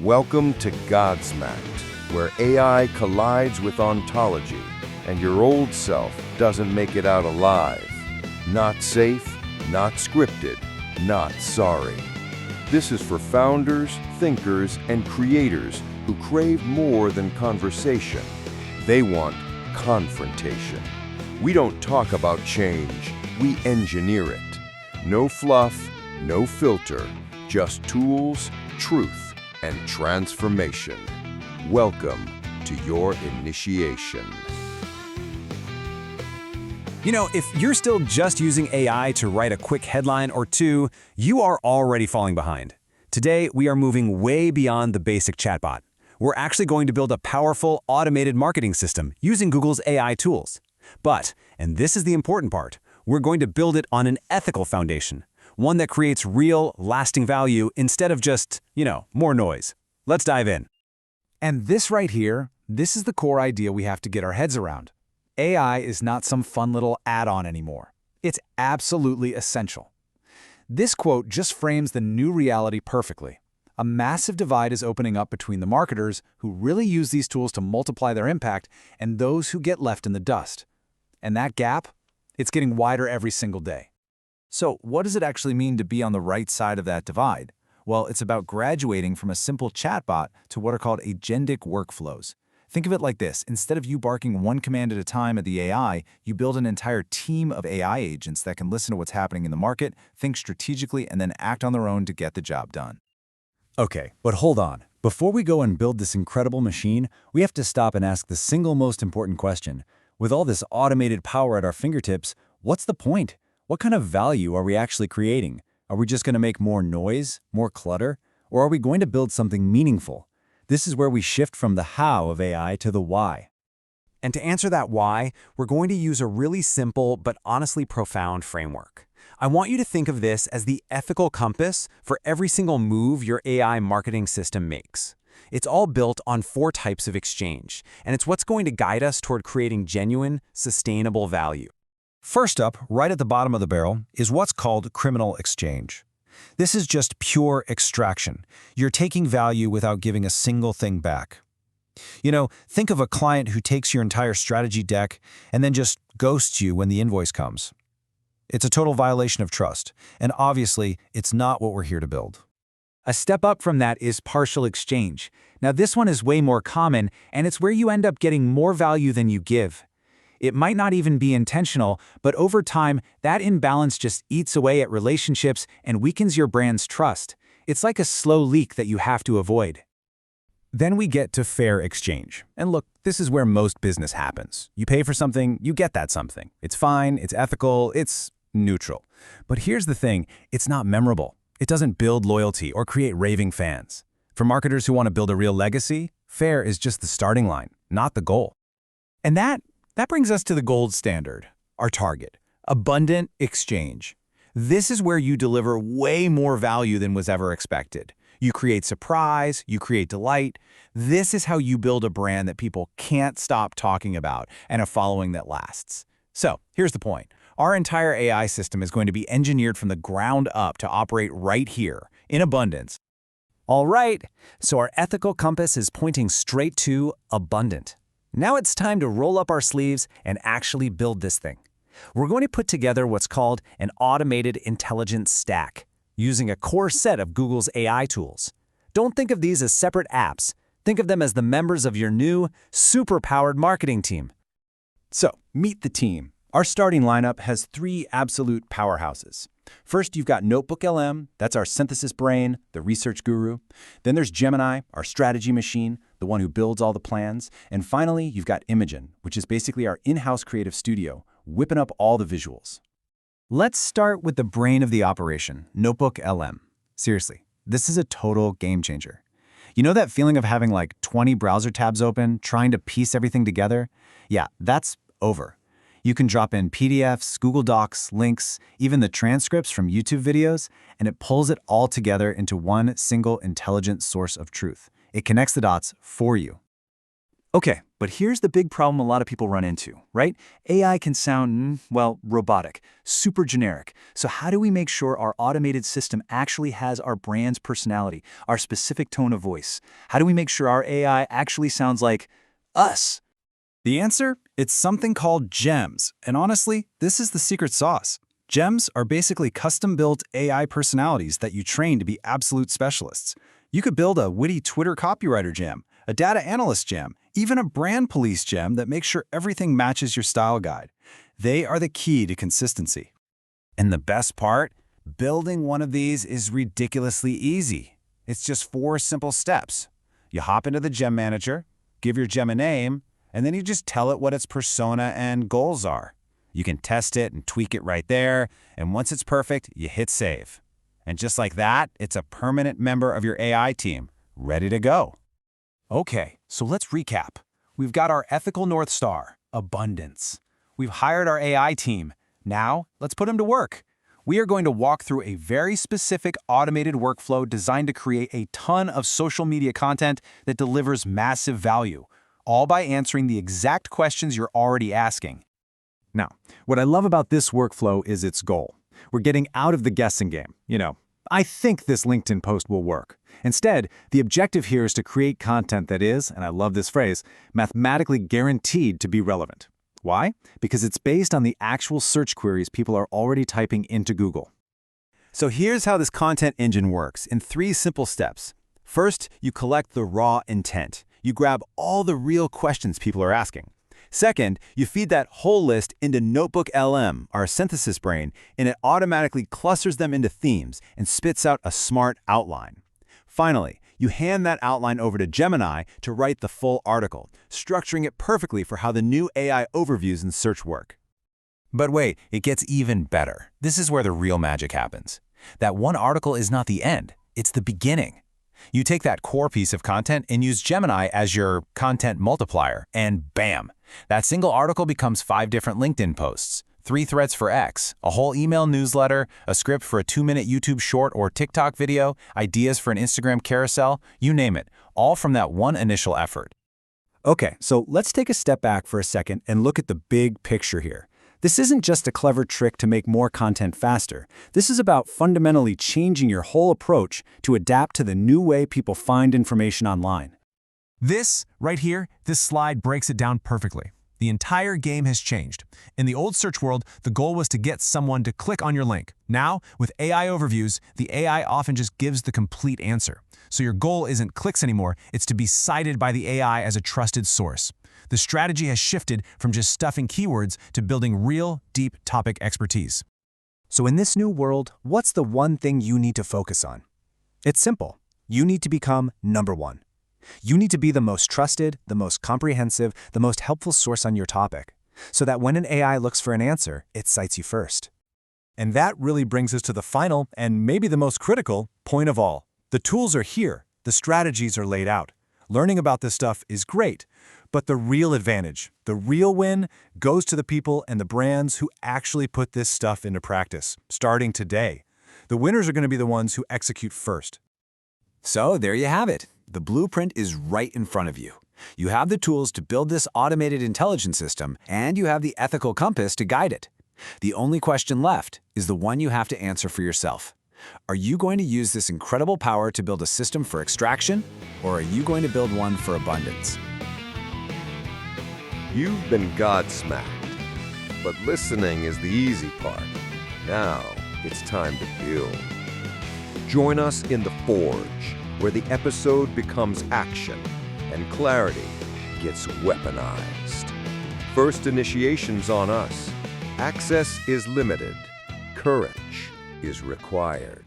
Welcome to Godsmacked, where AI collides with ontology and your old self doesn't make it out alive. Not safe, not scripted, not sorry. This is for founders, thinkers, and creators who crave more than conversation. They want confrontation. We don't talk about change, we engineer it. No fluff, no filter, just tools, truth, and transformation. Welcome to your initiation. You know, if you're still just using AI to write a quick headline or two, you are already falling behind. Today, we are moving way beyond the basic chatbot. We're actually going to build a powerful, automated marketing system using Google's AI tools. But, and this is the important part, we're going to build it on an ethical foundation, one that creates real, lasting value instead of just, more noise. Let's dive in. And this right here, this is the core idea we have to get our heads around. AI is not some fun little add-on anymore. It's absolutely essential. This quote just frames the new reality perfectly. A massive divide is opening up between the marketers who really use these tools to multiply their impact and those who get left in the dust. And that gap, it's getting wider every single day. So what does it actually mean to be on the right side of that divide? Well, it's about graduating from a simple chatbot to what are called agentic workflows. Think of it like this. Instead of you barking one command at a time at the AI, you build an entire team of AI agents that can listen to what's happening in the market, think strategically, and then act on their own to get the job done. Okay, but hold on. Before we go and build this incredible machine, we have to stop and ask the single most important question. With all this automated power at our fingertips, what's the point? What kind of value are we actually creating? Are we just going to make more noise, more clutter? Or are we going to build something meaningful? This is where we shift from the how of AI to the why. And to answer that why, we're going to use a really simple but honestly profound framework. I want you to think of this as the ethical compass for every single move your AI marketing system makes. It's all built on 4 types of exchange, and it's what's going to guide us toward creating genuine, sustainable value. First up, right at the bottom of the barrel, is what's called criminal exchange. This is just pure extraction. You're taking value without giving a single thing back. Think of a client who takes your entire strategy deck and then just ghosts you when the invoice comes. It's a total violation of trust, and obviously, it's not what we're here to build. A step up from that is partial exchange. Now this one is way more common, and it's where you end up getting more value than you give. It might not even be intentional, but over time, that imbalance just eats away at relationships and weakens your brand's trust. It's like a slow leak that you have to avoid. Then we get to fair exchange. And look, this is where most business happens. You pay for something, you get that something. It's fine, it's ethical, it's neutral. But here's the thing, it's not memorable. It doesn't build loyalty or create raving fans. For marketers who want to build a real legacy, fair is just the starting line, not the goal. And that brings us to the gold standard, our target, abundant exchange. This is where you deliver way more value than was ever expected. You create surprise, you create delight. This is how you build a brand that people can't stop talking about and a following that lasts. So here's the point. Our entire AI system is going to be engineered from the ground up to operate right here, in abundance. All right, so our ethical compass is pointing straight to abundant. Now it's time to roll up our sleeves and actually build this thing. We're going to put together what's called an automated intelligence stack, using a core set of Google's AI tools. Don't think of these as separate apps. Think of them as the members of your new, super-powered marketing team. So, meet the team. Our starting lineup has 3 absolute powerhouses. First, you've got NotebookLM, that's our synthesis brain, the research guru. Then there's Gemini, our strategy machine, the one who builds all the plans. And finally, you've got Imagen, which is basically our in-house creative studio, whipping up all the visuals. Let's start with the brain of the operation, NotebookLM. Seriously, this is a total game changer. You know that feeling of having like 20 browser tabs open, trying to piece everything together? Yeah, that's over. You can drop in PDFs, Google Docs, links, even the transcripts from YouTube videos, and it pulls it all together into one single intelligent source of truth. It connects the dots for you. Okay, But here's the big problem a lot of people run into, right? AI can sound, well, robotic, super generic. So how do we make sure our automated system actually has our brand's personality, our specific tone of voice? How do we make sure our AI actually sounds like us? The answer? It's something called gems. And honestly, this is the secret sauce. Gems are basically custom-built AI personalities that you train to be absolute specialists. You could build a witty Twitter copywriter gem, a data analyst gem, even a brand police gem that makes sure everything matches your style guide. They are the key to consistency. And the best part? Building one of these is ridiculously easy. It's just 4 simple steps. You hop into the gem manager, give your gem a name, and then you just tell it what its persona and goals are. You can test it and tweak it right there, and once it's perfect, you hit save. And just like that, it's a permanent member of your AI team, ready to go. Okay, so let's recap. We've got our ethical North Star, abundance. We've hired our AI team. Now, let's put them to work. We are going to walk through a very specific automated workflow designed to create a ton of social media content that delivers massive value, all by answering the exact questions you're already asking. Now, what I love about this workflow is its goal. We're getting out of the guessing game. I think this LinkedIn post will work. Instead, the objective here is to create content that is, and I love this phrase, mathematically guaranteed to be relevant. Why? Because it's based on the actual search queries people are already typing into Google. So here's how this content engine works in 3 simple steps. First, you collect the raw intent. You grab all the real questions people are asking. Second, you feed that whole list into NotebookLM, our synthesis brain, and it automatically clusters them into themes and spits out a smart outline. Finally, you hand that outline over to Gemini to write the full article, structuring it perfectly for how the new AI overviews in search work. But wait, it gets even better. This is where the real magic happens. That one article is not the end, it's the beginning. You take that core piece of content and use Gemini as your content multiplier, and bam! That single article becomes 5 different LinkedIn posts, 3 threads for X, a whole email newsletter, a script for a 2-minute YouTube short or TikTok video, ideas for an Instagram carousel, you name it, all from that one initial effort. Okay, so let's take a step back for a second and look at the big picture here. This isn't just a clever trick to make more content faster. This is about fundamentally changing your whole approach to adapt to the new way people find information online. This, right here, this slide breaks it down perfectly. The entire game has changed. In the old search world, the goal was to get someone to click on your link. Now, with AI overviews, the AI often just gives the complete answer. So your goal isn't clicks anymore, it's to be cited by the AI as a trusted source. The strategy has shifted from just stuffing keywords to building real, deep topic expertise. So in this new world, what's the one thing you need to focus on? It's simple. You need to become number one. You need to be the most trusted, the most comprehensive, the most helpful source on your topic, so that when an AI looks for an answer, it cites you first. And that really brings us to the final, and maybe the most critical, point of all. The tools are here, the strategies are laid out. Learning about this stuff is great, but the real advantage, the real win, goes to the people and the brands who actually put this stuff into practice, starting today. The winners are going to be the ones who execute first. So there you have it. The blueprint is right in front of you. You have the tools to build this automated intelligence system, and you have the ethical compass to guide it. The only question left is the one you have to answer for yourself. Are you going to use this incredible power to build a system for extraction, or are you going to build one for abundance? You've been godsmacked, but listening is the easy part. Now it's time to build. Join us in the Forge, where the episode becomes action and clarity gets weaponized. First initiation's on us. Access is limited. Courage is required.